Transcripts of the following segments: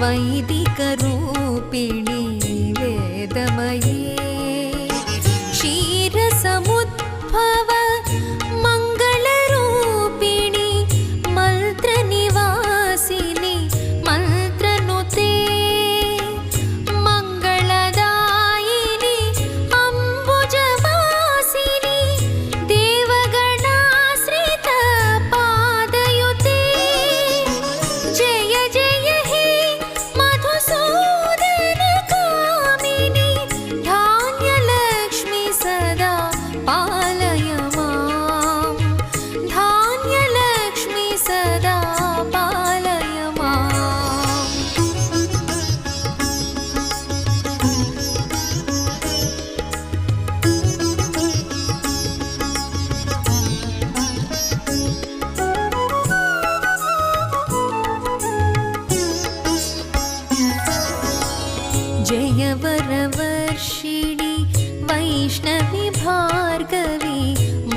वैदिकरूपिणी वेदमयी क्षीरसमुद्भव मङ्गलरूपिणी मन्त्रनिवासिनि मन्त्रनुते मङ्गलदायिनि अम्बुजवासिनि देवगणाश्रित पादयुते जय जय हे मधुसूदन कामिनि धान्यलक्ष्मी सदा पालय मां धान्यलक्ष्मी सदा पालय मां जय वरवर्षिणि वैष्णवी भार्गवी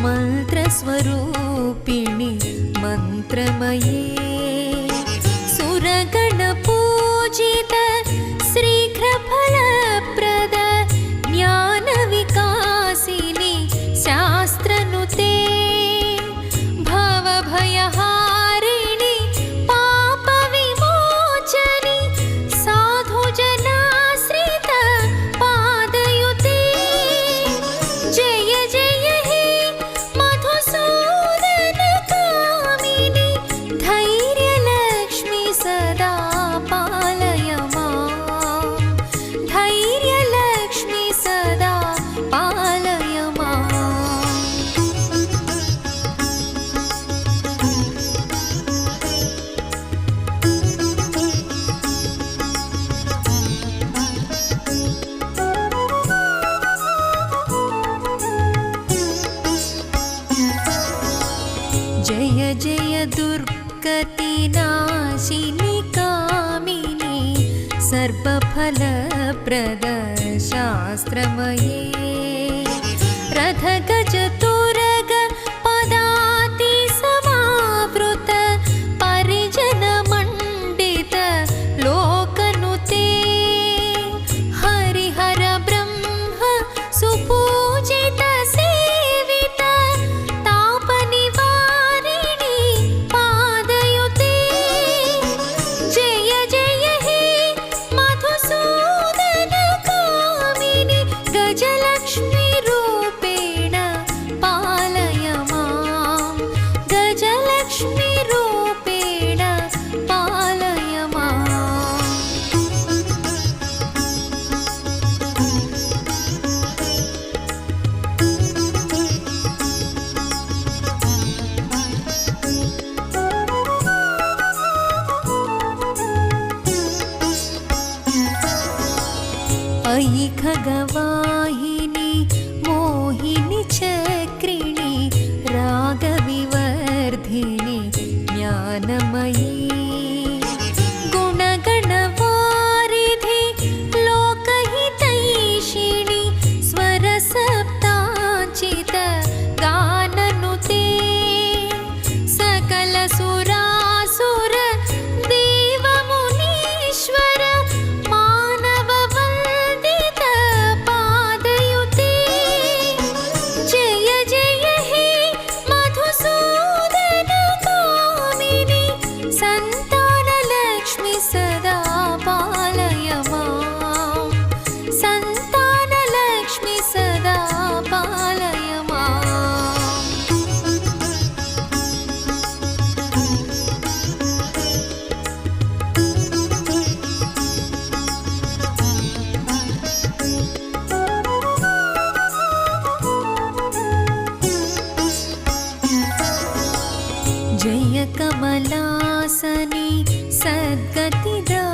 मन्त्रस्वरूपिणि मन्त्रमये सुरगणपूजित शीघ्रफलप्रद ज्ञानविकासिनि शास्त्रनुते भवभयहारिणि पापविमोचनि साधुजनाश्रित पादयुते जय जय हे मधुसूदन कामिनि धैर्यलक्ष्मी सदा पालय मां धैर्यलक्ष्मी सदा पालय मां जय जय दुर्गतिनाशिनि कामिनि सर्वफलप्रद शास्त्रमये रथगजतुरग पदाति समावृत परिजनमण्डित लोकनुते हरिहर ब्रह्म सुपूजित सेवित तापनिवारिणि पादयुते जय जय हे मधुसूदन कामिनि गजलक्ष्मी रूपेण पालय मां गजलक्ष्मी रूपेण पालय मां अयि खगवाहिनि मोहिनि चक्रिणि रागविवर्धिनि ज्ञानमयी गुणगणवारिधि लोकहितैषिणि स्वरसप्ताचित गाननुते सकल सुरासुर देवमुनीश्वर मानववन्दित पादयुते जय जय हे मधुसूदन कामिनि सन्तानलक्ष्मी सदा पालय मां सन्तानलक्ष्मी सदा पालय मां जय कमलासनि सद्गतिदा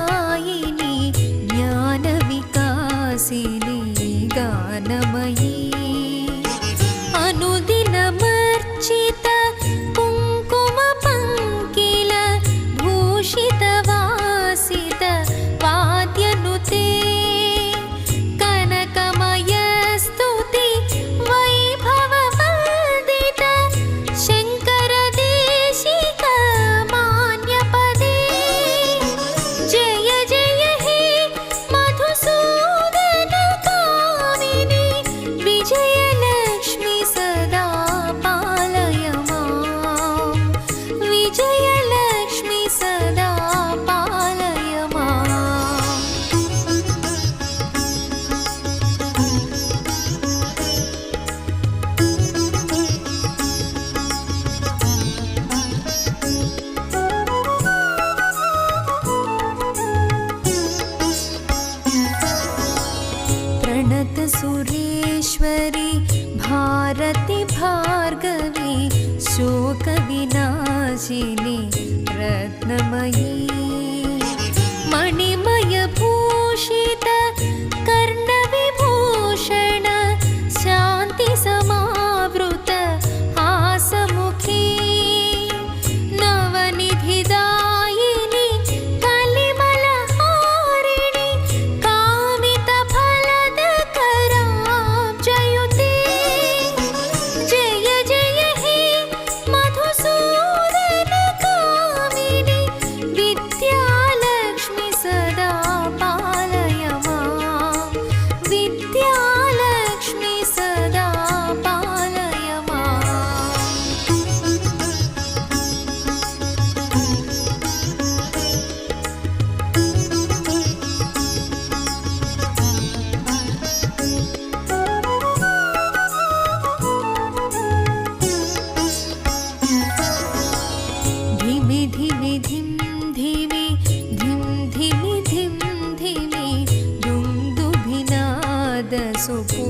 भारति भार्गवी शोकविनाशिनी रत्नमयी मणिमयभूषित कर्णविभूषण शान्तिसमावृत हासमुखी नवनिधिदायिनी कलिमलहारिणी कामितफलदकराब्जयुते जय जय हे मधुसूदनकामिनि विद्यालक्ष्मी सदा पालय मां विद्यालक्ष्मी सदा पालय माम् धिमि धिमि धिं धिमि धिं धिमि धिं धिमि दुन्दुभिनाद सुपो